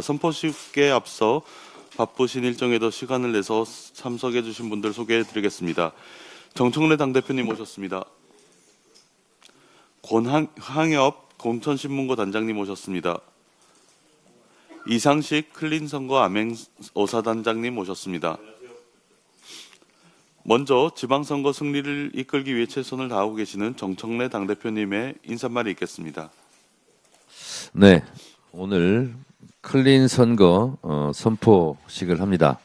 선포식에 앞서 바쁘신 일정에도 시간을 내서 참석해 주신 분들 소개해 드리겠습니다. 정청래 당대표님 오셨습니다. 권항엽 공천신문고 단장님 오셨습니다. 이상식 클린선거 암행어사단장님 오셨습니다. 먼저 지방선거 승리를 이끌기 위해 최선을 다하고 계시는 정청래 당대표님의 인사말이 있겠습니다. 네, 오늘 클린 선거 선포식을 합니다.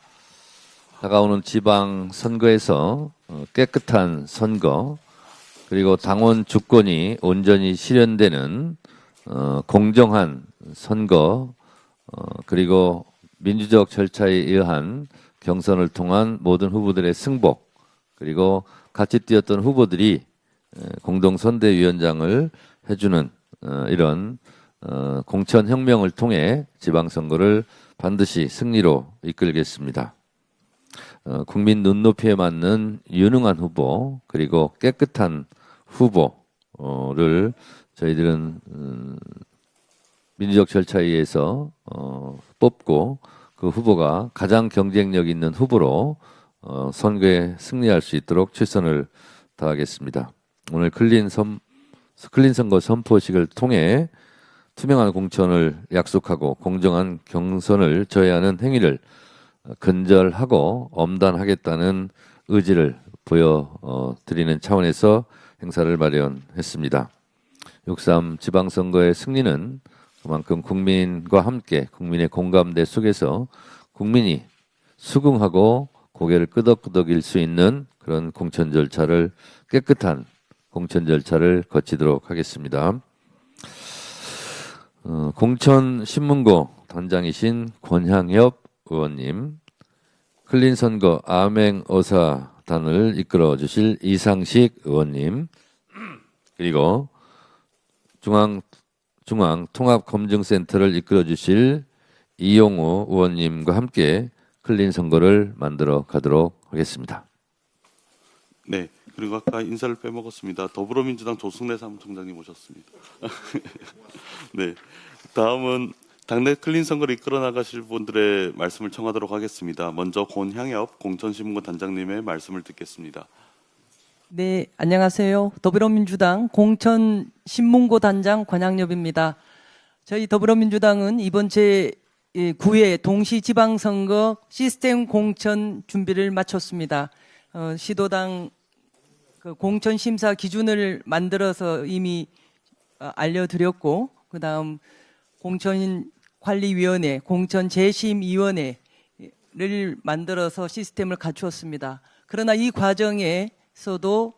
다가오는 지방 선거에서 깨끗한 선거, 그리고 당원 주권이 온전히 실현되는 공정한 선거, 그리고 민주적 절차에 의한 경선을 통한 모든 후보들의 승복, 그리고 같이 뛰었던 후보들이 공동선대위원장을 해주는 이런 공천혁명을 통해 지방선거를 반드시 승리로 이끌겠습니다. 국민 눈높이에 맞는 유능한 후보, 그리고 깨끗한 후보를 저희들은 민주적 절차에 의해서 뽑고, 그 후보가 가장 경쟁력 있는 후보로 선거에 승리할 수 있도록 최선을 다하겠습니다. 오늘 클린 선거 선포식을 통해 투명한 공천을 약속하고 공정한 경선을 저해하는 행위를 근절하고 엄단하겠다는 의지를 보여드리는 차원에서 행사를 마련했습니다. 6.3 지방선거의 승리는 그만큼 국민과 함께 국민의 공감대 속에서 국민이 수긍하고 고개를 끄덕끄덕일 수 있는 그런 공천 절차를, 깨끗한 공천 절차를 거치도록 하겠습니다. 공천신문고 단장이신 권향엽 의원님, 클린선거 암행어사단을 이끌어 주실 이상식 의원님, 그리고 중앙통합검증센터를 이끌어 주실 이용우 의원님과 함께 클린선거를 만들어 가도록 하겠습니다. 네, 그리고 아까 인사를 빼먹었습니다. 더불어민주당 조승래 사무총장님 오셨습니다. 네, 다음은 당내 클린 선거를 이끌어 나가실 분들의 말씀을 청하도록 하겠습니다. 먼저 권향엽 공천신문고 단장님의 말씀을 듣겠습니다. 네, 안녕하세요. 더불어민주당 공천신문고 단장 권향엽입니다. 저희 더불어민주당은 이번 제9회 동시지방선거 시스템 공천 준비를 마쳤습니다. 시도당 공천심사 기준을 만들어서 이미 알려드렸고, 그 다음 공천관리위원회, 공천재심위원회를 만들어서 시스템을 갖추었습니다. 그러나 이 과정에서도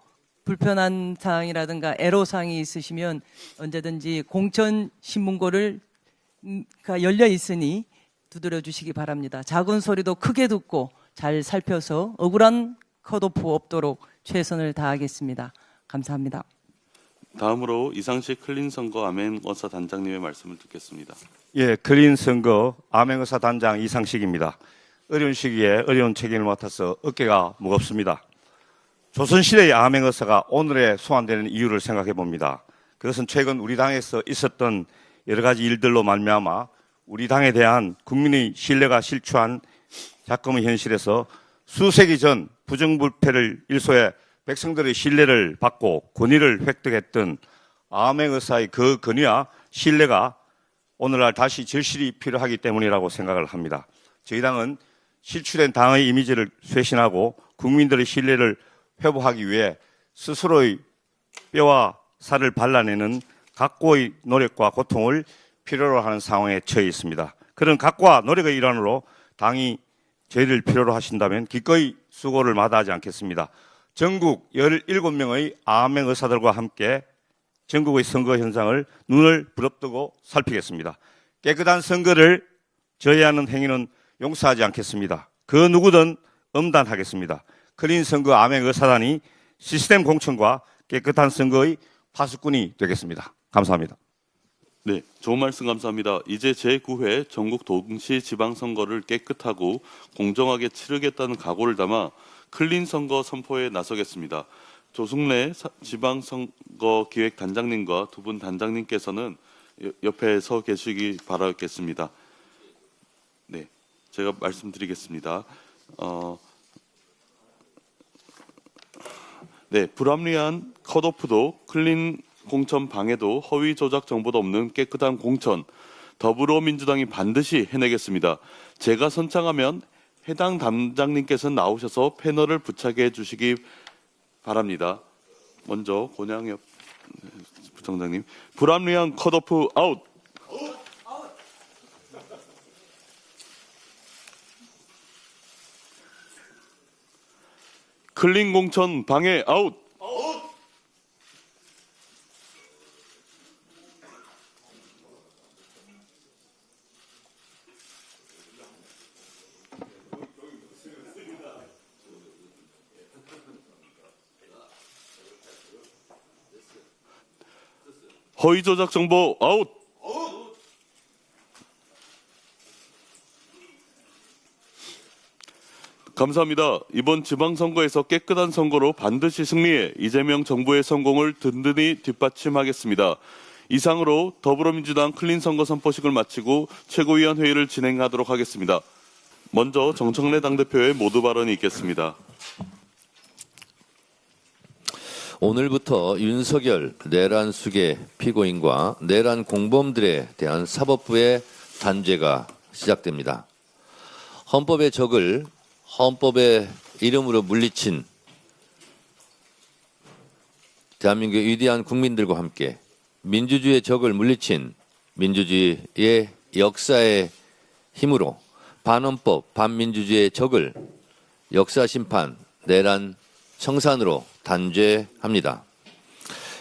불편한 사항이라든가 애로사항이 있으시면 언제든지 공천신문고를 열려 있으니 두드려 주시기 바랍니다. 작은 소리도 크게 듣고 잘 살펴서 억울한 컷오프 없도록 최선을 다하겠습니다. 감사합니다. 다음으로 이상식 클린선거 암행어사 단장님의 말씀을 듣겠습니다. 예, 클린선거 암행어사 단장 이상식입니다. 어려운 시기에 어려운 책임을 맡아서 어깨가 무겁습니다. 조선시대의 암행어사가 오늘에 소환되는 이유를 생각해 봅니다. 그것은 최근 우리 당에서 있었던 여러 가지 일들로 말미암아 우리 당에 대한 국민의 신뢰가 실추한 작금의 현실에서 수세기 전 부정부패를 일소해 백성들의 신뢰를 받고 권위를 획득했던 암행어사의 그 권위와 신뢰가 오늘날 다시 절실히 필요하기 때문이라고 생각을 합니다. 저희 당은 실추된 당의 이미지를 쇄신하고 국민들의 신뢰를 회복하기 위해 스스로의 뼈와 살을 발라내는 각고의 노력과 고통을 필요로 하는 상황에 처해 있습니다. 그런 각고와 노력의 일환으로 당이 저희를 필요로 하신다면 기꺼이 수고를 마다하지 않겠습니다. 전국 17명의 암행의사들과 함께 전국의 선거 현상을 눈을 부릅뜨고 살피겠습니다. 깨끗한 선거를 저해하는 행위는 용서하지 않겠습니다. 그 누구든 엄단하겠습니다. 클린 선거 암행의사단이 시스템 공천과 깨끗한 선거의 파수꾼이 되겠습니다. 감사합니다. 네, 좋은 말씀 감사합니다. 이제 제9회 전국 동시 지방선거를 깨끗하고 공정하게 치르겠다는 각오를 담아 클린 선거 선포에 나서겠습니다. 조승래 지방선거 기획단장님과 두 분 단장님께서는 옆에 서 계시기 바라겠습니다. 네, 제가 말씀드리겠습니다. 네, 불합리한 컷오프도 클린 공천 방해도 허위 조작 정보도 없는 깨끗한 공천 더불어민주당이 반드시 해내겠습니다. 제가 선창하면 해당 담당님께서 나오셔서 패널을 부착해 주시기 바랍니다. 먼저 권양엽 부총장님, 불합리한 컷오프 아웃. 클린 공천 방해 아웃. 허위 조작 정보 아웃. 감사합니다. 이번 지방선거에서 깨끗한 선거로 반드시 승리해 이재명 정부의 성공을 든든히 뒷받침하겠습니다. 이상으로 더불어민주당 클린 선거 선포식을 마치고 최고위원 회의를 진행하도록 하겠습니다. 먼저 정청래 당대표의 모두 발언이 있겠습니다. 오늘부터 윤석열 내란 수계 피고인과 내란 공범들에 대한 사법부의 단죄가 시작됩니다. 헌법의 적을 헌법의 이름으로 물리친 대한민국의 위대한 국민들과 함께 민주주의의 적을 물리친 민주주의의 역사의 힘으로 반헌법, 반민주주의의 적을 역사심판, 내란 청산으로 단죄합니다.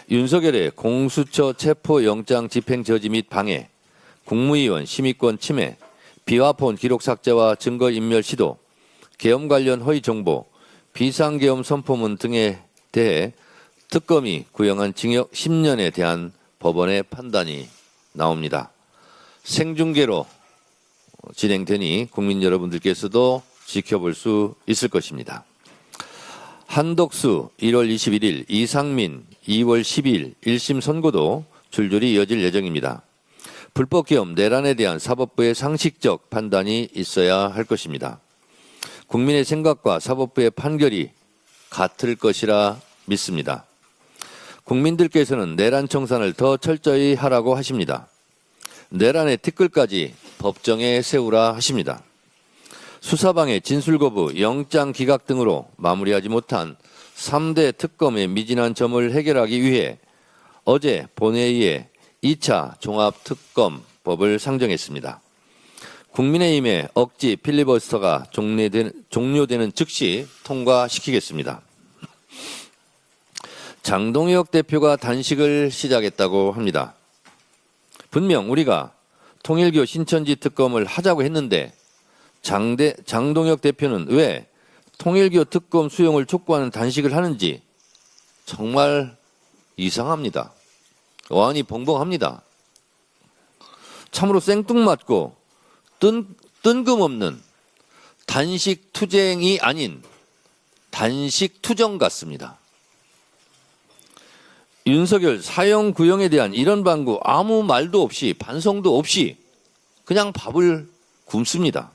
윤석열의 공수처 체포영장 집행 저지 및 방해, 국무위원 심의권 침해, 비화폰 기록 삭제와 증거인멸 시도, 계엄 관련 허위 정보, 비상계엄 선포문 등에 대해 특검이 구형한 징역 10년에 대한 법원의 판단이 나옵니다. 생중계로 진행되니 국민 여러분들께서도 지켜볼 수 있을 것입니다. 한덕수 1월 21일, 이상민 2월 12일 1심 선고도 줄줄이 이어질 예정입니다. 불법계엄 내란에 대한 사법부의 상식적 판단이 있어야 할 것입니다. 국민의 생각과 사법부의 판결이 같을 것이라 믿습니다. 국민들께서는 내란 청산을 더 철저히 하라고 하십니다. 내란의 티끌까지 법정에 세우라 하십니다. 수사방해, 진술거부, 영장 기각 등으로 마무리하지 못한 3대 특검의 미진한 점을 해결하기 위해 어제 본회의에 2차 종합특검법을 상정했습니다. 국민의힘의 억지 필리버스터가 종료되는 즉시 통과시키겠습니다. 장동혁 대표가 단식을 시작했다고 합니다. 분명 우리가 통일교 신천지 특검을 하자고 했는데 장동혁 대표는 왜 통일교 특검 수용을 촉구하는 단식을 하는지 정말 이상합니다. 어안이 벙벙합니다. 참으로 생뚱맞고 뜬금없는 단식 투쟁이 아닌 단식 투정 같습니다. 윤석열 사형 구형에 대한 이런 방구 아무 말도 없이 반성도 없이 그냥 밥을 굶습니다.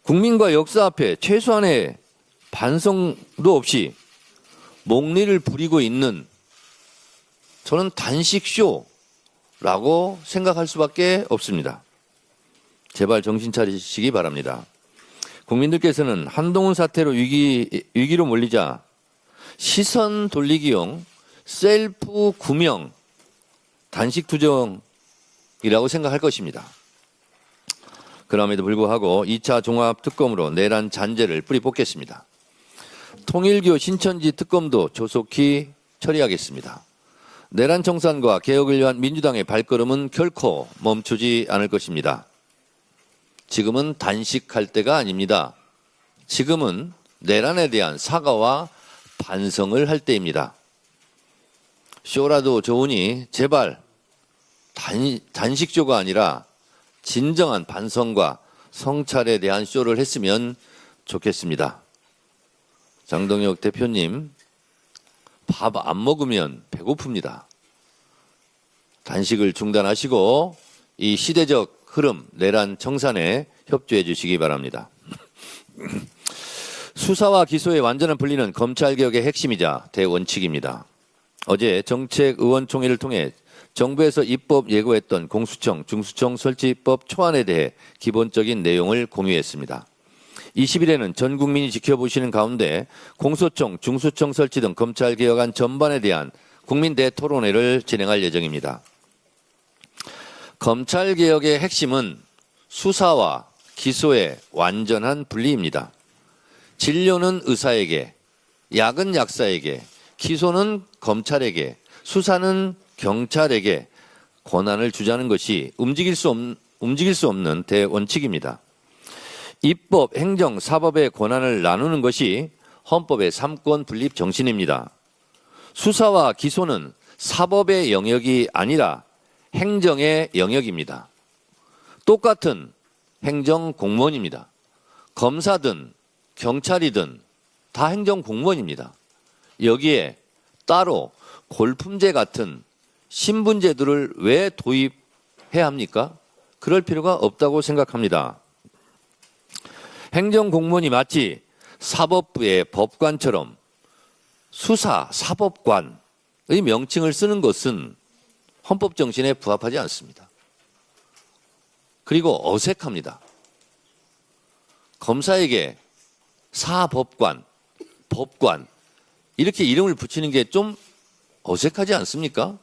국민과 역사 앞에 최소한의 반성도 없이 목리를 부리고 있는 저는 단식쇼라고 생각할 수밖에 없습니다. 제발 정신 차리시기 바랍니다. 국민들께서는 한동훈 사태로 위기로 몰리자 시선 돌리기용 셀프 구명 단식 투정이라고 생각할 것입니다. 그럼에도 불구하고 2차 종합특검으로 내란 잔재를 뿌리 뽑겠습니다. 통일교 신천지 특검도 조속히 처리하겠습니다. 내란 청산과 개혁을 위한 민주당의 발걸음은 결코 멈추지 않을 것입니다. 지금은 단식할 때가 아닙니다. 지금은 내란에 대한 사과와 반성을 할 때입니다. 쇼라도 좋으니 제발 단식쇼가 아니라 진정한 반성과 성찰에 대한 쇼를 했으면 좋겠습니다. 장동혁 대표님, 밥 안 먹으면 배고픕니다. 단식을 중단하시고 이 시대적 흐름, 내란 청산에 협조해 주시기 바랍니다. 수사와 기소의 완전한 분리는 검찰개혁의 핵심이자 대원칙입니다. 어제 정책의원총회를 통해 정부에서 입법 예고했던 공수처, 중수청 설치법 초안에 대해 기본적인 내용을 공유했습니다. 20일에는 전 국민이 지켜보시는 가운데 공소청, 중수청 설치 등 검찰개혁안 전반에 대한 국민 대토론회를 진행할 예정입니다. 검찰개혁의 핵심은 수사와 기소의 완전한 분리입니다. 진료는 의사에게, 약은 약사에게, 기소는 검찰에게, 수사는 경찰에게 권한을 주자는 것이 움직일 수 없는 대원칙입니다. 입법, 행정, 사법의 권한을 나누는 것이 헌법의 삼권 분립 정신입니다. 수사와 기소는 사법의 영역이 아니라 행정의 영역입니다. 똑같은 행정 공무원입니다. 검사든 경찰이든 다 행정 공무원입니다. 여기에 따로 골품제 같은 신분제도를 왜 도입해야 합니까? 그럴 필요가 없다고 생각합니다. 행정공무원이 마치 사법부의 법관처럼 수사, 사법관의 명칭을 쓰는 것은 헌법 정신에 부합하지 않습니다. 그리고 어색합니다. 검사에게 사법관, 법관 이렇게 이름을 붙이는 게 좀 어색하지 않습니까?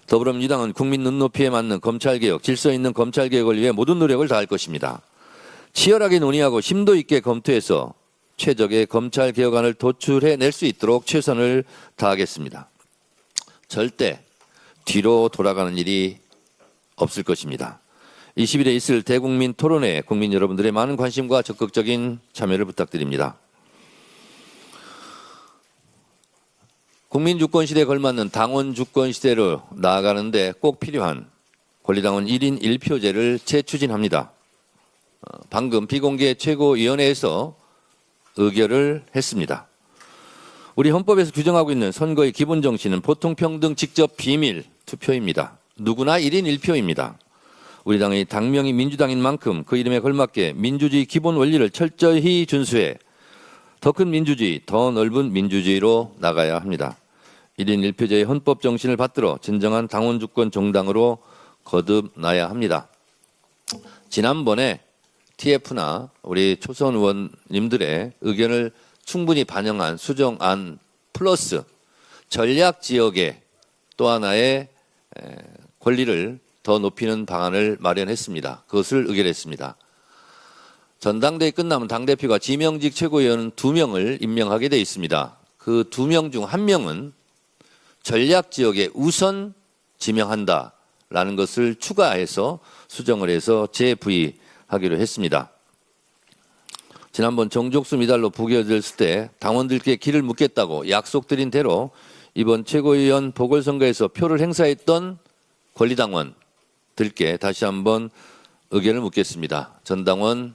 더불어민주당은 국민 눈높이에 맞는 검찰개혁, 질서 있는 검찰개혁을 위해 모든 노력을 다할 것입니다. 치열하게 논의하고 심도 있게 검토해서 최적의 검찰개혁안을 도출해낼 수 있도록 최선을 다하겠습니다. 절대 뒤로 돌아가는 일이 없을 것입니다. 20일에 있을 대국민 토론회에 국민 여러분들의 많은 관심과 적극적인 참여를 부탁드립니다. 국민 주권 시대에 걸맞는 당원 주권 시대로 나아가는데 꼭 필요한 권리당원 1인 1표제를 재추진합니다. 방금 비공개 최고위원회에서 의결을 했습니다. 우리 헌법에서 규정하고 있는 선거의 기본 정신은 보통평등 직접 비밀 투표입니다. 누구나 1인 1표입니다. 우리 당의 당명이 민주당인 만큼 그 이름에 걸맞게 민주주의 기본 원리를 철저히 준수해 더 큰 민주주의, 더 넓은 민주주의로 나가야 합니다. 1인 1표제의 헌법 정신을 받들어 진정한 당원 주권 정당으로 거듭나야 합니다. 지난번에 TF나 우리 초선 의원님들의 의견을 충분히 반영한 수정안 플러스 전략 지역의 또 하나의 권리를 더 높이는 방안을 마련했습니다. 그것을 의결했습니다. 전당대회 끝나면 당대표가 지명직 최고위원 2명을 임명하게 되어 있습니다. 그 2명 중 1명은 전략 지역에 우선 지명한다라는 것을 추가해서 수정을 해서 재부의하기로 했습니다. 지난번 정족수 미달로 부결됐을 때 당원들께 길을 묻겠다고 약속드린 대로 이번 최고위원 보궐선거에서 표를 행사했던 권리당원들께 다시 한번 의견을 묻겠습니다. 전당원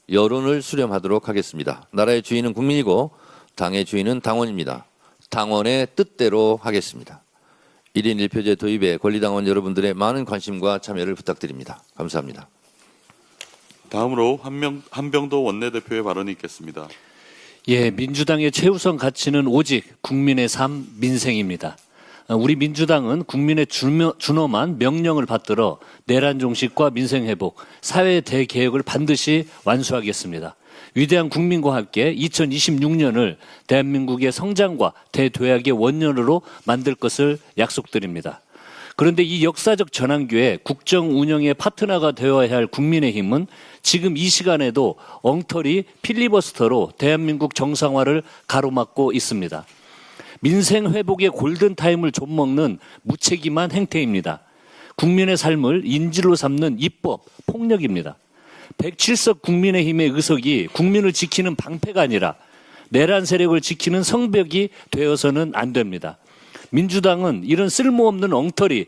여론을 수렴하도록 하겠습니다. 나라의 주인은 국민이고 당의 주인은 당원입니다. 당원의 뜻대로 하겠습니다. 1인 1표제 도입에 권리당원 여러분들의 많은 관심과 참여를 부탁드립니다. 감사합니다. 다음으로 한병도 원내대표의 발언이 있겠습니다. 예, 민주당의 최우선 가치는 오직 국민의 삶, 민생입니다. 우리 민주당은 국민의 준엄한 명령을 받들어 내란 종식과 민생 회복, 사회 대개혁을 반드시 완수하겠습니다. 위대한 국민과 함께 2026년을 대한민국의 성장과 대도약의 원년으로 만들 것을 약속드립니다. 그런데 이 역사적 전환기에 국정 운영의 파트너가 되어야 할 국민의힘은 지금 이 시간에도 엉터리 필리버스터로 대한민국 정상화를 가로막고 있습니다. 민생 회복의 골든타임을 좀먹는 무책임한 행태입니다. 국민의 삶을 인질로 삼는 입법, 폭력입니다. 107석 국민의힘의 의석이 국민을 지키는 방패가 아니라 내란 세력을 지키는 성벽이 되어서는 안 됩니다. 민주당은 이런 쓸모없는 엉터리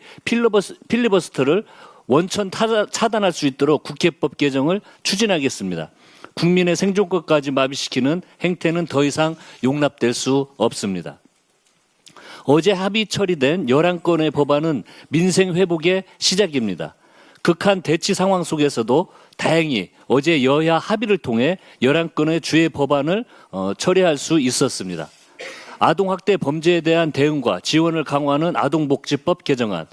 필리버스터를 원천 차단할 수 있도록 국회법 개정을 추진하겠습니다. 국민의 생존권까지 마비시키는 행태는 더 이상 용납될 수 없습니다. 어제 합의 처리된 11건의 법안은 민생 회복의 시작입니다. 극한 대치 상황 속에서도 다행히 어제 여야 합의를 통해 11건의 주요 법안을 처리할 수 있었습니다. 아동학대 범죄에 대한 대응과 지원을 강화하는 아동복지법 개정안,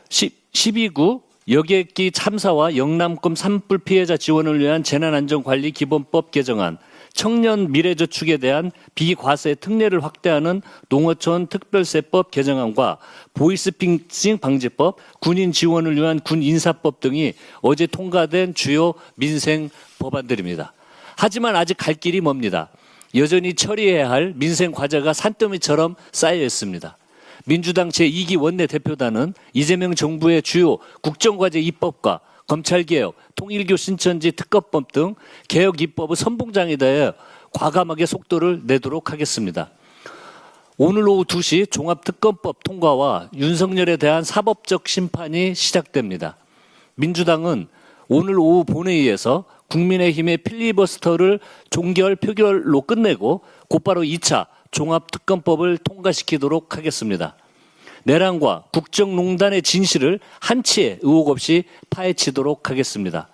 12구 여객기 참사와 영남권 산불 피해자 지원을 위한 재난안전관리기본법 개정안, 청년 미래저축에 대한 비과세 특례를 확대하는 농어촌 특별세법 개정안과 보이스피싱 방지법, 군인 지원을 위한 군인사법 등이 어제 통과된 주요 민생 법안들입니다. 하지만 아직 갈 길이 멉니다. 여전히 처리해야 할 민생 과제가 산더미처럼 쌓여 있습니다. 민주당 제2기 원내대표단은 이재명 정부의 주요 국정과제 입법과 검찰개혁, 통일교 신천지 특검법 등 개혁 입법의 선봉장에 대해 과감하게 속도를 내도록 하겠습니다. 오늘 오후 2시 종합특검법 통과와 윤석열에 대한 사법적 심판이 시작됩니다. 민주당은 오늘 오후 본회의에서 국민의힘의 필리버스터를 종결 표결로 끝내고 곧바로 2차 종합특검법을 통과시키도록 하겠습니다. 내란과 국정농단의 진실을 한치의 의혹 없이 파헤치도록 하겠습니다.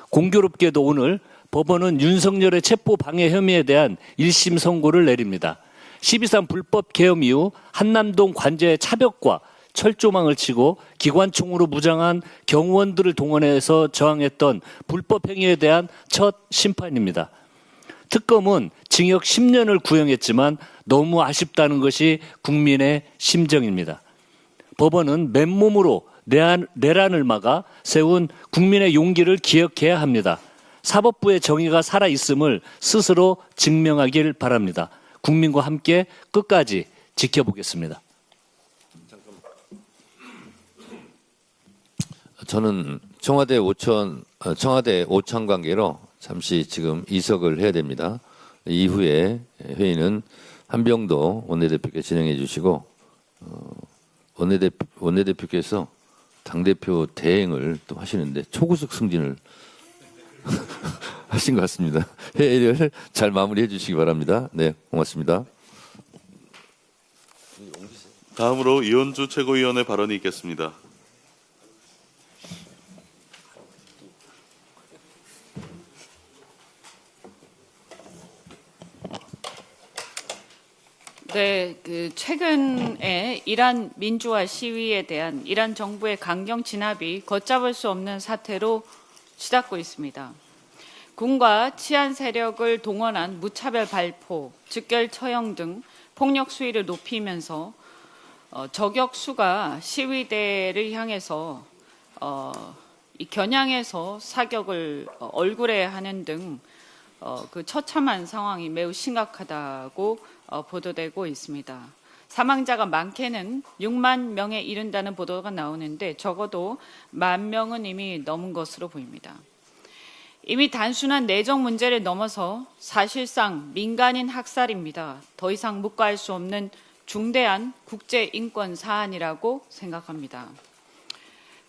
공교롭게도 오늘 법원은 윤석열의 체포방해 혐의에 대한 1심 선고를 내립니다. 12.3 불법 계엄 이후 한남동 관제의 차벽과 철조망을 치고 기관총으로 무장한 경호원들을 동원해서 저항했던 불법 행위에 대한 첫 심판입니다. 특검은 징역 10년을 구형했지만 너무 아쉽다는 것이 국민의 심정입니다. 법원은 맨몸으로 내란을 막아 세운 국민의 용기를 기억해야 합니다. 사법부의 정의가 살아있음을 스스로 증명하길 바랍니다. 국민과 함께 끝까지 지켜보겠습니다. 저는 청와대 오찬 관계로 잠시 지금 이석을 해야 됩니다. 이후에 회의는 한병도 원내대표께 진행해 주시고 원내대표께서 당대표 대행을 또 하시는데 초구석 승진을 하신 것 같습니다. 회의를 잘 마무리해 주시기 바랍니다. 네, 고맙습니다. 다음으로 이현주 최고위원의 발언이 있겠습니다. 네, 최근에 이란 민주화 시위에 대한 이란 정부의 강경 진압이 걷잡을 수 없는 사태로 치닫고 있습니다. 군과 치안 세력을 동원한 무차별 발포, 즉결 처형 등 폭력 수위를 높이면서 저격수가 시위대를 향해서 이 겨냥해서 사격을 얼굴에 하는 등 그 처참한 상황이 매우 심각하다고 보도되고 있습니다. 사망자가 많게는 6만 명에 이른다는 보도가 나오는데 적어도 1만 명은 이미 넘은 것으로 보입니다. 이미 단순한 내정 문제를 넘어서 사실상 민간인 학살입니다. 더 이상 묵과할 수 없는 중대한 국제인권 사안이라고 생각합니다.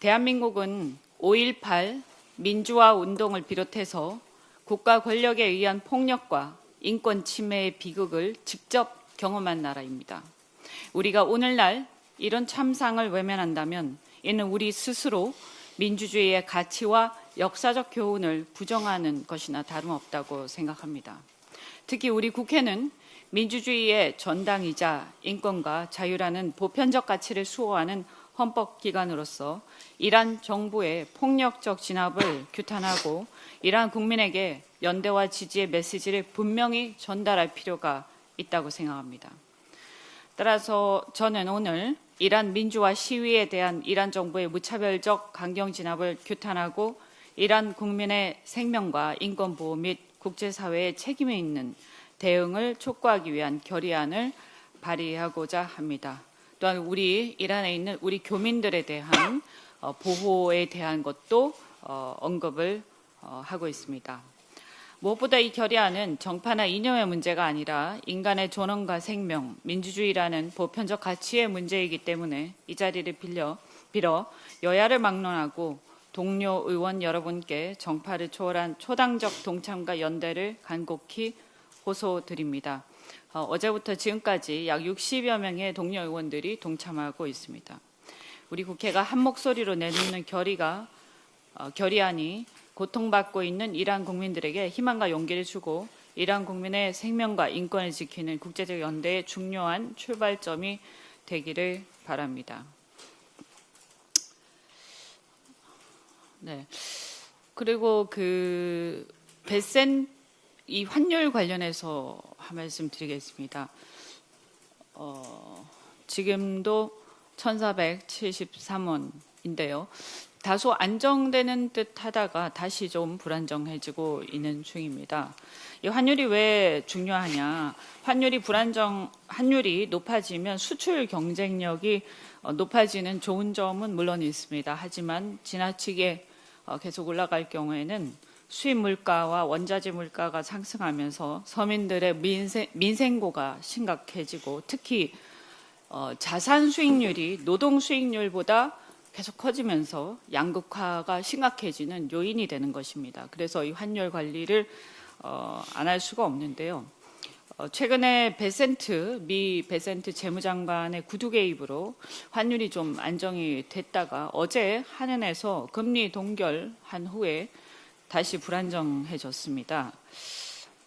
대한민국은 5.18 민주화 운동을 비롯해서 국가 권력에 의한 폭력과 인권 침해의 비극을 직접 경험한 나라입니다. 우리가 오늘날 이런 참상을 외면한다면 이는 우리 스스로 민주주의의 가치와 역사적 교훈을 부정하는 것이나 다름없다고 생각합니다. 특히 우리 국회는 민주주의의 전당이자 인권과 자유라는 보편적 가치를 수호하는 헌법기관으로서 이란 정부의 폭력적 진압을 규탄하고 이란 국민에게 연대와 지지의 메시지를 분명히 전달할 필요가 있다고 생각합니다. 따라서 저는 오늘 이란 민주화 시위에 대한 이란 정부의 무차별적 강경 진압을 규탄하고 이란 국민의 생명과 인권 보호 및 국제사회의 책임이 있는 대응을 촉구하기 위한 결의안을 발의하고자 합니다. 또한 우리 이란에 있는 우리 교민들에 대한 보호에 대한 것도 언급을 하고 있습니다. 무엇보다 이 결의안은 정파나 이념의 문제가 아니라 인간의 존엄과 생명, 민주주의라는 보편적 가치의 문제이기 때문에 이 자리를 빌어 여야를 막론하고 동료 의원 여러분께 정파를 초월한 초당적 동참과 연대를 간곡히 호소드립니다. 어제부터 지금까지 약 60여 명의 동료 의원들이 동참하고 있습니다. 우리 국회가 한 목소리로 내놓는 결의안이 고통받고 있는 이란 국민들에게 희망과 용기를 주고 이란 국민의 생명과 인권을 지키는 국제적 연대의 중요한 출발점이 되기를 바랍니다. 네. 그리고 이 환율 관련해서 한 말씀 드리겠습니다. 지금도 1,473원인데요. 다소 안정되는 듯 하다가 다시 좀 불안정해지고 있는 중입니다. 이 환율이 왜 중요하냐? 환율이 높아지면 수출 경쟁력이 높아지는 좋은 점은 물론 있습니다. 하지만 지나치게 계속 올라갈 경우에는 수입 물가와 원자재 물가가 상승하면서 서민들의 민생고가 심각해지고 특히 자산 수익률이 노동 수익률보다 계속 커지면서 양극화가 심각해지는 요인이 되는 것입니다. 그래서 이 환율 관리를 안 할 수가 없는데요. 최근에 미 베센트 재무장관의 구두 개입으로 환율이 좀 안정이 됐다가 어제 한은에서 금리 동결한 후에 다시 불안정해졌습니다.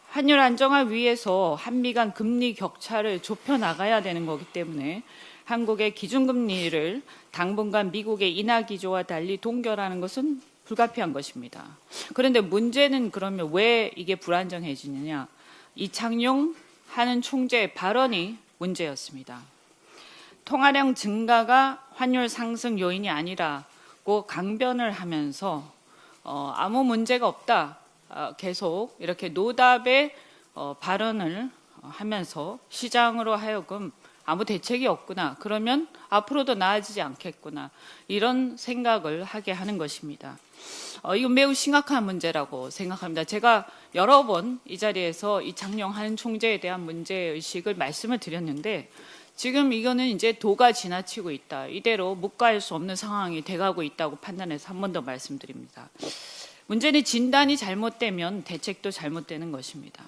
환율 안정화 위해서 한미 간 금리 격차를 좁혀 나가야 되는 거기 때문에 한국의 기준금리를 당분간 미국의 인하 기조와 달리 동결하는 것은 불가피한 것입니다. 그런데 문제는 그러면 왜 이게 불안정해지느냐? 이창용 한은 총재의 발언이 문제였습니다. 통화량 증가가 환율 상승 요인이 아니라고 강변을 하면서 아무 문제가 없다. 계속 이렇게 노답의 발언을 하면서 시장으로 하여금 아무 대책이 없구나. 그러면 앞으로도 나아지지 않겠구나. 이런 생각을 하게 하는 것입니다. 이건 매우 심각한 문제라고 생각합니다. 제가 여러 번 이 자리에서 이창용 한 총재에 대한 문제의식을 말씀을 드렸는데 지금 이거는 이제 도가 지나치고 있다. 이대로 묵과할 수 없는 상황이 돼가고 있다고 판단해서 한 번 더 말씀드립니다. 문제는 진단이 잘못되면 대책도 잘못되는 것입니다.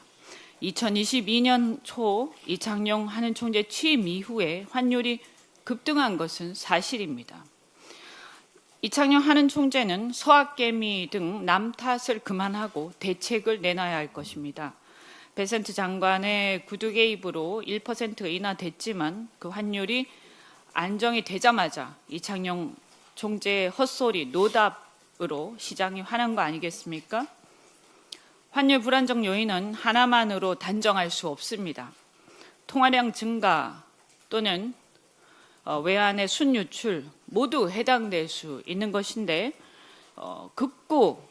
2022년 초 이창용 한은 총재 취임 이후에 환율이 급등한 것은 사실입니다. 이창용 한은 총재는 서학개미 등 남 탓을 그만하고 대책을 내놔야 할 것입니다. 베센트 장관의 구두 개입으로 1% 인하됐지만 그 환율이 안정이 되자마자 이창용 총재의 헛소리, 노답으로 시장이 화난 거 아니겠습니까? 환율 불안정 요인은 하나만으로 단정할 수 없습니다. 통화량 증가 또는 외환의 순유출 모두 해당될 수 있는 것인데 급고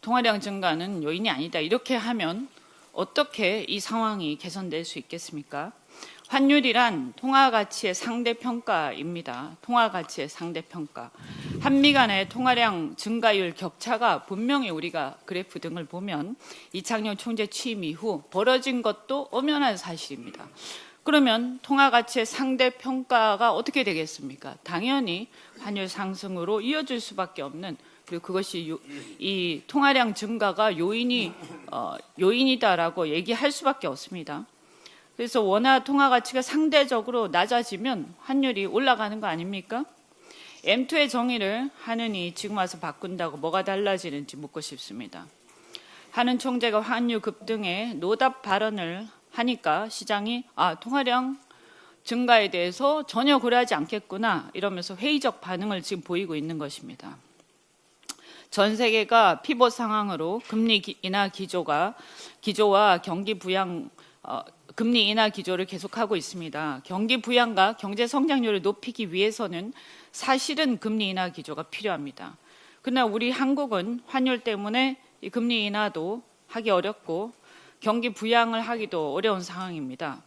통화량 증가는 요인이 아니다. 이렇게 하면 어떻게 이 상황이 개선될 수 있겠습니까? 환율이란 통화가치의 상대평가입니다. 통화가치의 상대평가. 한미 간의 통화량 증가율 격차가 분명히 우리가 그래프 등을 보면 이창용 총재 취임 이후 벌어진 것도 엄연한 사실입니다. 그러면 통화가치의 상대평가가 어떻게 되겠습니까? 당연히 환율 상승으로 이어질 수밖에 없는, 그리고 그것이 이 통화량 증가가 요인이다라고 얘기할 수밖에 없습니다. 그래서 원화 통화 가치가 상대적으로 낮아지면 환율이 올라가는 거 아닙니까? M2의 정의를 한은이 지금 와서 바꾼다고 뭐가 달라지는지 묻고 싶습니다. 한은 총재가 환율 급등에 노답 발언을 하니까 시장이 통화량 증가에 대해서 전혀 고려하지 않겠구나 이러면서 회의적 반응을 지금 보이고 있는 것입니다. 전 세계가 피봇 상황으로 금리 인하 기조와 경기 부양 금리 인하 기조를 계속하고 있습니다. 경기 부양과 경제 성장률을 높이기 위해서는 사실은 금리 인하 기조가 필요합니다. 그러나 우리 한국은 환율 때문에 이 금리 인하도 하기 어렵고 경기 부양을 하기도 어려운 상황입니다.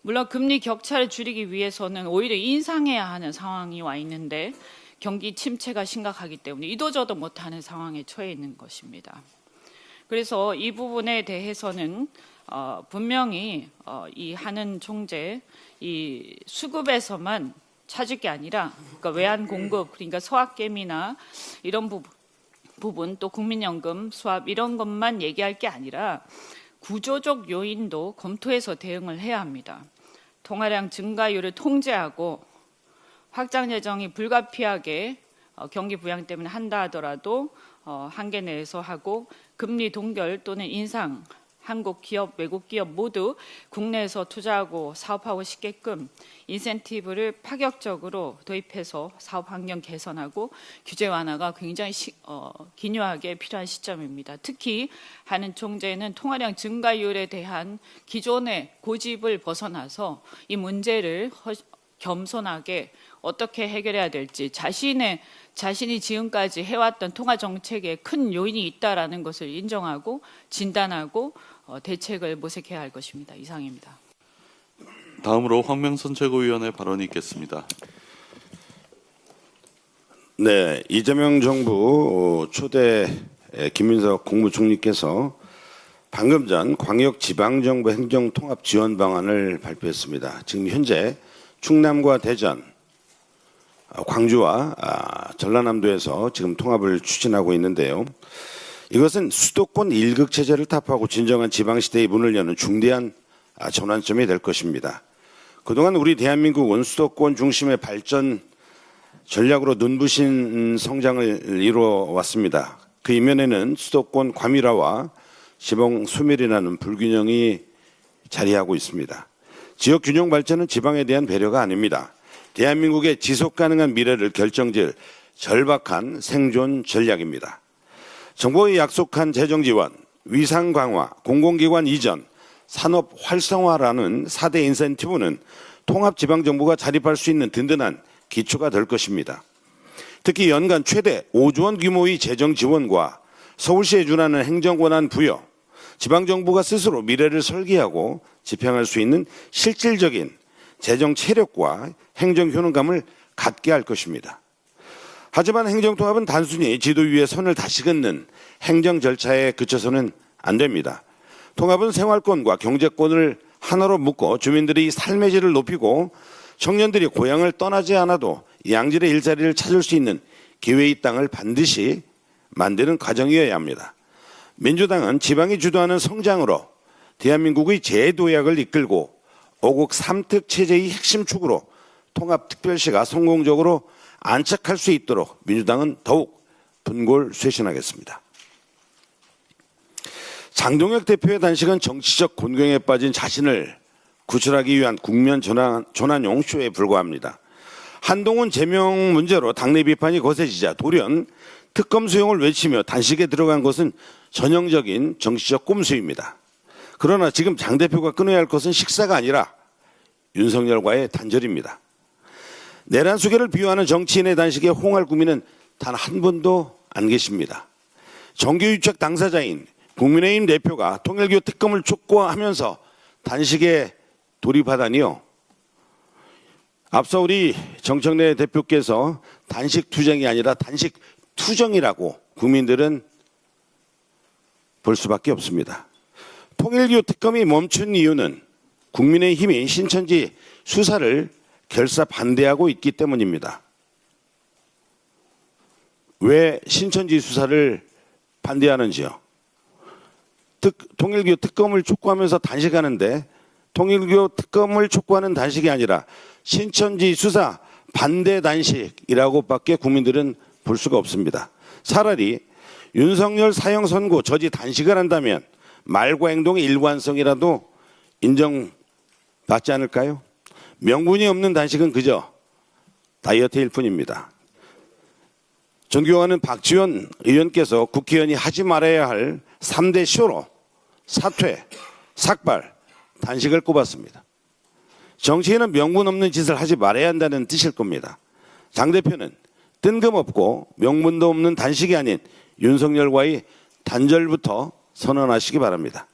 물론 금리 격차를 줄이기 위해서는 오히려 인상해야 하는 상황이 와 있는데 경기 침체가 심각하기 때문에 이도저도 못하는 상황에 처해 있는 것입니다. 그래서 이 부분에 대해서는 분명히 이 한은 총재 이 수급에서만 찾을 게 아니라 그러니까 외환 공급, 그러니까 서학개미나 이런 부분 또 국민연금 수합 이런 것만 얘기할 게 아니라 구조적 요인도 검토해서 대응을 해야 합니다. 통화량 증가율을 통제하고 확장 예정이 불가피하게 경기 부양 때문에 한다 하더라도 한계 내에서 하고 금리 동결 또는 인상 한국 기업, 외국 기업 모두 국내에서 투자하고 사업하고 싶게끔 인센티브를 파격적으로 도입해서 사업 환경 개선하고 규제 완화가 굉장히 기묘하게 필요한 시점입니다. 특히 한은 총재는 통화량 증가율에 대한 기존의 고집을 벗어나서 이 문제를 겸손하게 어떻게 해결해야 될지 자신이 지금까지 해왔던 통화 정책에 큰 요인이 있다라는 것을 인정하고 진단하고 대책을 모색해야 할 것입니다. 이상입니다. 다음으로 황명선 최고위원의 발언이 있겠습니다. 네, 이재명 정부 초대 김민석 국무총리께서 방금 전 광역지방정부 행정통합지원 방안을 발표했습니다. 지금 현재 충남과 대전, 광주와 전라남도에서 지금 통합을 추진하고 있는데요. 이것은 수도권 일극 체제를 타파하고 진정한 지방시대의 문을 여는 중대한 전환점이 될 것입니다. 그동안 우리 대한민국은 수도권 중심의 발전 전략으로 눈부신 성장을 이루어 왔습니다. 그 이면에는 수도권 과밀화와 지방 소멸이라는 불균형이 자리하고 있습니다. 지역 균형 발전은 지방에 대한 배려가 아닙니다. 대한민국의 지속 가능한 미래를 결정질 절박한 생존 전략입니다. 정부의 약속한 재정 지원, 위상 강화, 공공기관 이전, 산업 활성화라는 4대 인센티브는 통합지방정부가 자립할 수 있는 든든한 기초가 될 것입니다. 특히 연간 최대 5조 원 규모의 재정 지원과 서울시에 준하는 행정권한 부여, 지방정부가 스스로 미래를 설계하고 집행할 수 있는 실질적인 재정 체력과 행정 효능감을 갖게 할 것입니다. 하지만 행정통합은 단순히 지도 위에 선을 다시 긋는 행정 절차에 그쳐서는 안 됩니다. 통합은 생활권과 경제권을 하나로 묶어 주민들의 삶의 질을 높이고 청년들이 고향을 떠나지 않아도 양질의 일자리를 찾을 수 있는 기회의 땅을 반드시 만드는 과정이어야 합니다. 민주당은 지방이 주도하는 성장으로 대한민국의 재도약을 이끌고 5국 3특 체제의 핵심 축으로 통합특별시가 성공적으로 안착할 수 있도록 민주당은 더욱 분골쇄신하겠습니다. 장동혁 대표의 단식은 정치적 곤경에 빠진 자신을 구출하기 위한 국면 전환용 쇼에 불과합니다. 한동훈 제명 문제로 당내 비판이 거세지자 돌연 특검 수용을 외치며 단식에 들어간 것은 전형적인 정치적 꼼수입니다. 그러나 지금 장 대표가 끊어야 할 것은 식사가 아니라 윤석열과의 단절입니다. 내란 수계를 비유하는 정치인의 단식에 호응할 국민은 단 한 분도 안 계십니다. 정규유착 당사자인 국민의힘 대표가 통일교 특검을 촉구하면서 단식에 돌입하다니요. 앞서 우리 정청래 대표께서 단식 투쟁이 아니라 단식 투정이라고 국민들은 볼 수밖에 없습니다. 통일교 특검이 멈춘 이유는 국민의힘이 신천지 수사를 결사 반대하고 있기 때문입니다. 왜 신천지 수사를 반대하는지요? 통일교 특검을 촉구하면서 단식하는데 통일교 특검을 촉구하는 단식이 아니라 신천지 수사 반대 단식이라고밖에 국민들은 볼 수가 없습니다. 차라리 윤석열 사형 선고 저지 단식을 한다면 말과 행동의 일관성이라도 인정받지 않을까요? 명분이 없는 단식은 그저 다이어트일 뿐입니다. 존경하는 박지원 의원께서 국회의원이 하지 말아야 할 3대 쇼로 사퇴, 삭발, 단식을 꼽았습니다. 정치인은 명분 없는 짓을 하지 말아야 한다는 뜻일 겁니다. 장 대표는 뜬금없고 명분도 없는 단식이 아닌 윤석열과의 단절부터 선언하시기 바랍니다.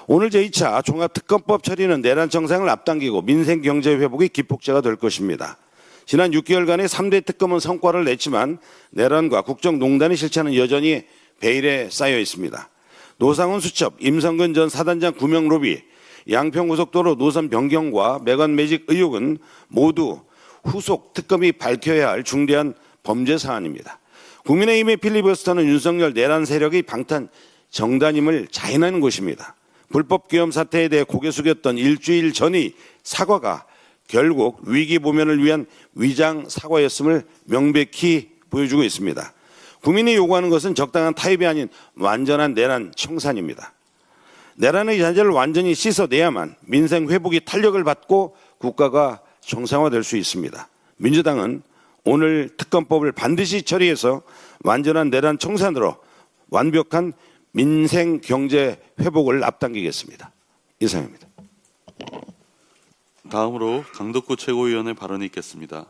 오늘 제2차 종합특검법 처리는 내란 정상을 앞당기고 민생 경제 회복의 기폭제가 될 것입니다. 지난 6개월간의 3대 특검은 성과를 냈지만 내란과 국정농단의 실체는 여전히 베일에 쌓여 있습니다. 노상훈 수첩, 임성근 전 사단장 구명 로비, 양평고속도로 노선 변경과 매관 매직 의혹은 모두 후속 특검이 밝혀야 할 중대한 범죄 사안입니다. 국민의힘의 필리버스터는 윤석열 내란 세력의 방탄 정단임을 자인하는 것입니다. 불법 계엄 사태에 대해 고개 숙였던 일주일 전의 사과가 결국 위기 모면을 위한 위장 사과였음을 명백히 보여주고 있습니다. 국민이 요구하는 것은 적당한 타협이 아닌 완전한 내란 청산입니다. 내란의 잔재를 완전히 씻어내야만 민생 회복이 탄력을 받고 국가가 정상화될 수 있습니다. 민주당은 오늘 특검법을 반드시 처리해서 완전한 내란 청산으로 완벽한 민생 경제 회복을 앞당기겠습니다. 이상입니다. 다음으로 강덕구 최고위원의 발언이 있겠습니다.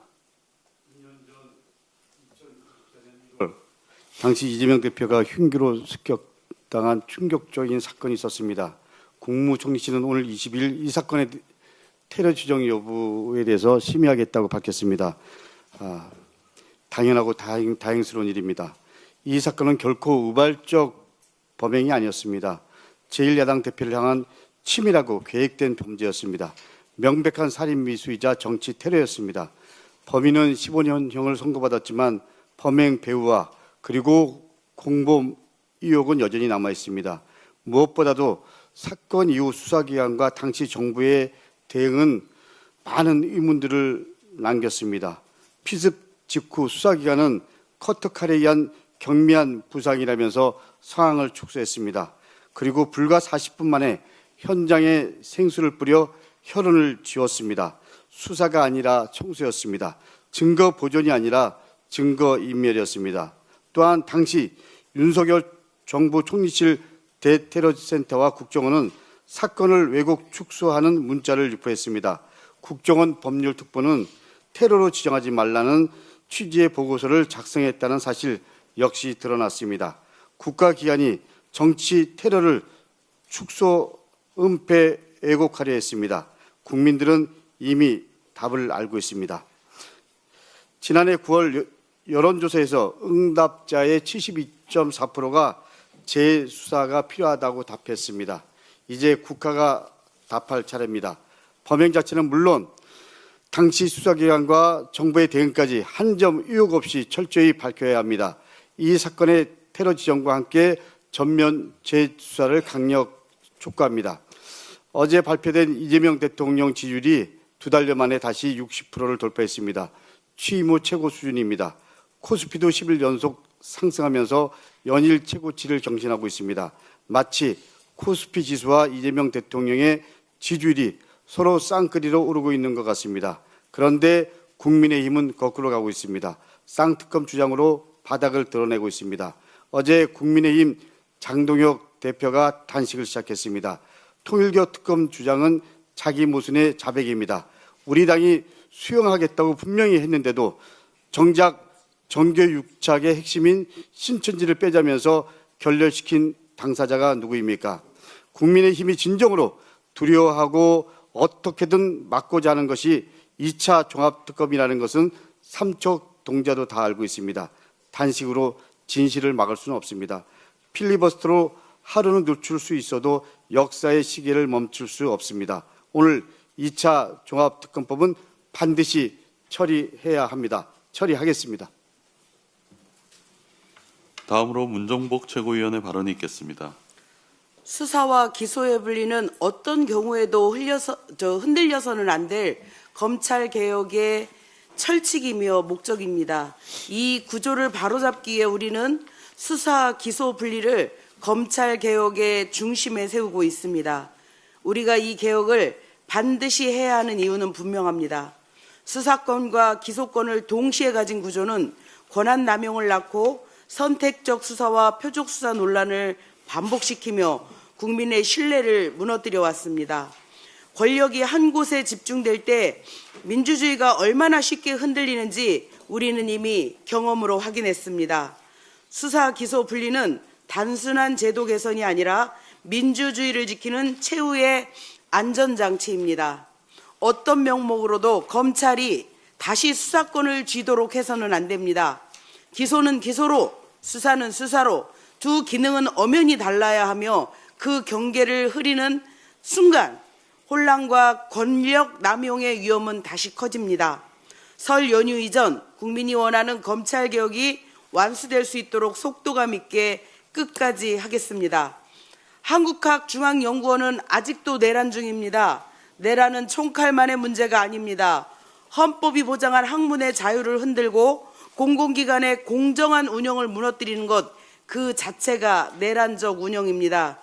당시 이재명 대표가 흉기로 습격당한 충격적인 사건이 있었습니다. 국무총리실은 오늘 20일 이 사건의 테러 지정 여부에 대해서 심의하겠다고 밝혔습니다. 당연하고 다행스러운 일입니다. 이 사건은 결코 우발적 범행이 아니었습니다. 제1야당 대표를 향한 치밀하고 계획된 범죄였습니다. 명백한 살인 미수이자 정치 테러였습니다. 범인은 15년형을 선고받았지만 범행 배후와 그리고 공범 의혹은 여전히 남아 있습니다. 무엇보다도 사건 이후 수사기관과 당시 정부의 대응은 많은 의문들을 남겼습니다. 피습 직후 수사기관은 커터칼에 의한 경미한 부상이라면서 상황을 축소했습니다. 그리고 불과 40분 만에 현장에 생수를 뿌려 혈흔을 지웠습니다. 수사가 아니라 청소였습니다. 증거 보존이 아니라 증거 인멸이었습니다. 또한 당시 윤석열 정부 총리실 대테러센터와 국정원은 사건을 왜곡 축소하는 문자를 유포했습니다. 국정원 법률특보는 테러로 지정하지 말라는 취지의 보고서를 작성했다는 사실 역시 드러났습니다. 국가기관이 정치 테러를 축소, 은폐, 왜곡하려 했습니다. 국민들은 이미 답을 알고 있습니다. 지난해 9월 여론조사에서 응답자의 72.4%가 재수사가 필요하다고 답했습니다. 이제 국가가 답할 차례입니다. 범행 자체는 물론 당시 수사기관과 정부의 대응까지 한 점 의혹 없이 철저히 밝혀야 합니다. 이 사건의 테러 지정과 함께 전면 재수사를 강력 촉구합니다. 어제 발표된 이재명 대통령 지지율이 2달여 만에 다시 60%를 돌파했습니다. 취임 후 최고 수준입니다. 코스피도 10일 연속 상승하면서 연일 최고치를 경신하고 있습니다. 마치 코스피 지수와 이재명 대통령의 지지율이 서로 쌍끌이로 오르고 있는 것 같습니다. 그런데 국민의힘은 거꾸로 가고 있습니다. 쌍특검 주장으로 바닥을 드러내고 있습니다. 어제 국민의힘 장동혁 대표가 단식을 시작했습니다. 통일교 특검 주장은 자기 모순의 자백입니다. 우리 당이 수용하겠다고 분명히 했는데도 정작 정교 6착의 핵심인 신천지를 빼자면서 결렬시킨 당사자가 누구입니까? 국민의힘이 진정으로 두려워하고 어떻게든 막고자 하는 것이 2차 종합특검이라는 것은 삼척 동자도 다 알고 있습니다. 단식으로 진실을 막을 수는 없습니다. 필리버스터로 하루는 늦출 수 있어도 역사의 시계를 멈출 수 없습니다. 오늘 2차 종합특검법은 반드시 처리해야 합니다. 처리하겠습니다. 다음으로 문정복 최고위원의 발언이 있겠습니다. 수사와 기소에 불리는 어떤 경우에도 흔들려서는 안 될 검찰 개혁의 철칙이며 목적입니다. 이 구조를 바로잡기 위해 우리는 수사, 기소 분리를 검찰 개혁의 중심에 세우고 있습니다. 우리가 이 개혁을 반드시 해야 하는 이유는 분명합니다. 수사권과 기소권을 동시에 가진 구조는 권한 남용을 낳고 선택적 수사와 표적 수사 논란을 반복시키며 국민의 신뢰를 무너뜨려 왔습니다. 권력이 한 곳에 집중될 때 민주주의가 얼마나 쉽게 흔들리는지 우리는 이미 경험으로 확인했습니다. 수사, 기소 분리는 단순한 제도 개선이 아니라 민주주의를 지키는 최후의 안전장치입니다. 어떤 명목으로도 검찰이 다시 수사권을 쥐도록 해서는 안 됩니다. 기소는 기소로, 수사는 수사로 두 기능은 엄연히 달라야 하며 그 경계를 흐리는 순간 혼란과 권력 남용의 위험은 다시 커집니다. 설 연휴 이전 국민이 원하는 검찰 개혁이 완수될 수 있도록 속도감 있게 끝까지 하겠습니다. 한국학중앙연구원은 아직도 내란 중입니다. 내란은 총칼만의 문제가 아닙니다. 헌법이 보장한 학문의 자유를 흔들고 공공기관의 공정한 운영을 무너뜨리는 것 그 자체가 내란적 운영입니다.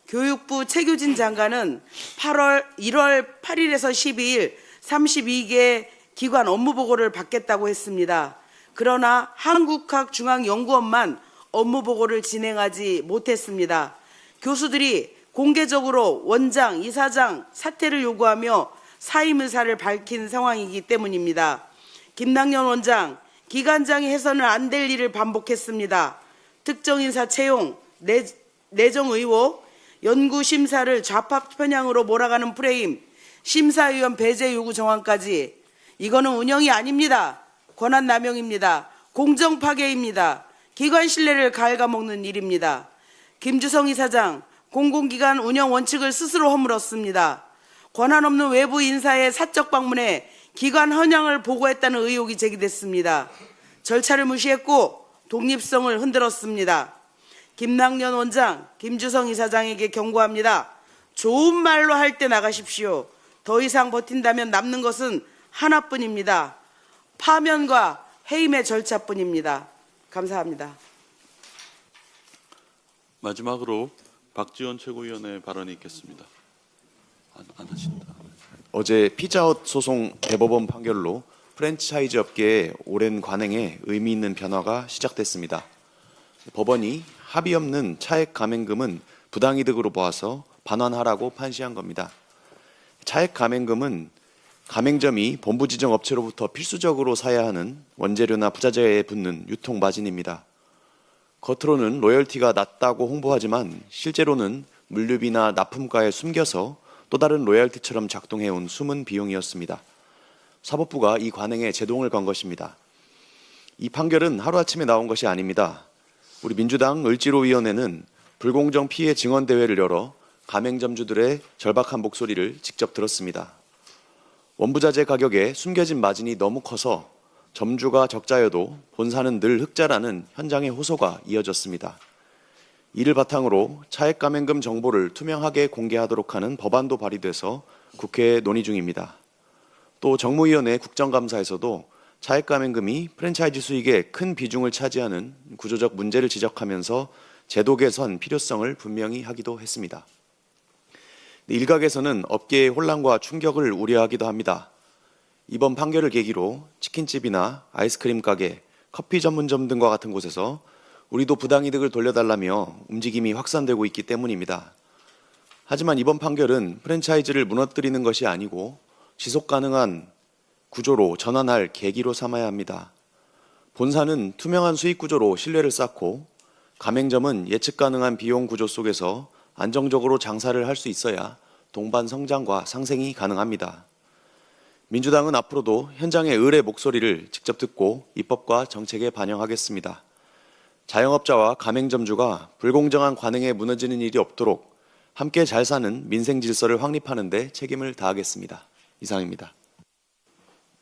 교육부 최규진 장관은 1월 8일에서 12일 32개 기관 업무 보고를 받겠다고 했습니다. 그러나 한국학중앙연구원만 업무 보고를 진행하지 못했습니다. 교수들이 공개적으로 원장, 이사장 사퇴를 요구하며 사임 의사를 밝힌 상황이기 때문입니다. 김남년 원장, 기관장이 해서는 안 될 일을 반복했습니다. 특정 인사 채용, 내정 의혹, 연구 심사를 좌파 편향으로 몰아가는 프레임, 심사위원 배제 요구 정황까지 이거는 운영이 아닙니다. 권한 남용입니다. 공정 파괴입니다. 기관 신뢰를 갉아먹는 일입니다. 김주성 이사장, 공공기관 운영 원칙을 스스로 허물었습니다. 권한 없는 외부 인사의 사적 방문에 기관 헌향을 보고했다는 의혹이 제기됐습니다. 절차를 무시했고 독립성을 흔들었습니다. 김남년 원장, 김주성 이사장에게 경고합니다. 좋은 말로 할 때 나가십시오. 더 이상 버틴다면 남는 것은 하나뿐입니다. 파면과 해임의 절차뿐입니다. 감사합니다. 마지막으로 박지원 최고위원의 발언이 있겠습니다. 안 하신다. 어제 피자헛 소송 대법원 판결로 프랜차이즈 업계의 오랜 관행에 의미 있는 변화가 시작됐습니다. 법원이 합의 없는 차액 감행금은 부당이득으로 보아서 반환하라고 판시한 겁니다. 차액 감행금은 가맹점이 본부 지정 업체로부터 필수적으로 사야 하는 원재료나 부자재에 붙는 유통 마진입니다. 겉으로는 로열티가 낮다고 홍보하지만 실제로는 물류비나 납품가에 숨겨서 또 다른 로열티처럼 작동해온 숨은 비용이었습니다. 사법부가 이 관행에 제동을 건 것입니다. 이 판결은 하루아침에 나온 것이 아닙니다. 우리 민주당 을지로위원회는 불공정 피해 증언대회를 열어 가맹점주들의 절박한 목소리를 직접 들었습니다. 원부자재 가격에 숨겨진 마진이 너무 커서 점주가 적자여도 본사는 늘 흑자라는 현장의 호소가 이어졌습니다. 이를 바탕으로 차액 감행금 정보를 투명하게 공개하도록 하는 법안도 발의돼서 국회에 논의 중입니다. 또 정무위원회 국정감사에서도 차액 감행금이 프랜차이즈 수익의 큰 비중을 차지하는 구조적 문제를 지적하면서 제도 개선 필요성을 분명히 하기도 했습니다. 일각에서는 업계의 혼란과 충격을 우려하기도 합니다. 이번 판결을 계기로 치킨집이나 아이스크림 가게, 커피 전문점 등과 같은 곳에서 우리도 부당이득을 돌려달라며 움직임이 확산되고 있기 때문입니다. 하지만 이번 판결은 프랜차이즈를 무너뜨리는 것이 아니고 지속 가능한 구조로 전환할 계기로 삼아야 합니다. 본사는 투명한 수익 구조로 신뢰를 쌓고 가맹점은 예측 가능한 비용 구조 속에서 안정적으로 장사를 할 수 있어야 동반 성장과 상생이 가능합니다. 민주당은 앞으로도 현장의 의뢰 목소리를 직접 듣고 입법과 정책에 반영하겠습니다. 자영업자와 가맹점주가 불공정한 관행에 무너지는 일이 없도록 함께 잘 사는 민생 질서를 확립하는 데 책임을 다하겠습니다. 이상입니다.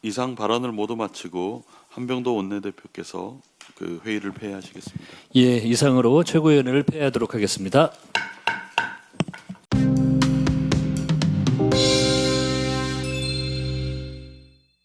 이상 발언을 모두 마치고 한병도 원내대표께서 그 회의를 폐회하시겠습니다. 예, 이상으로 최고위원회를 폐회하도록 하겠습니다.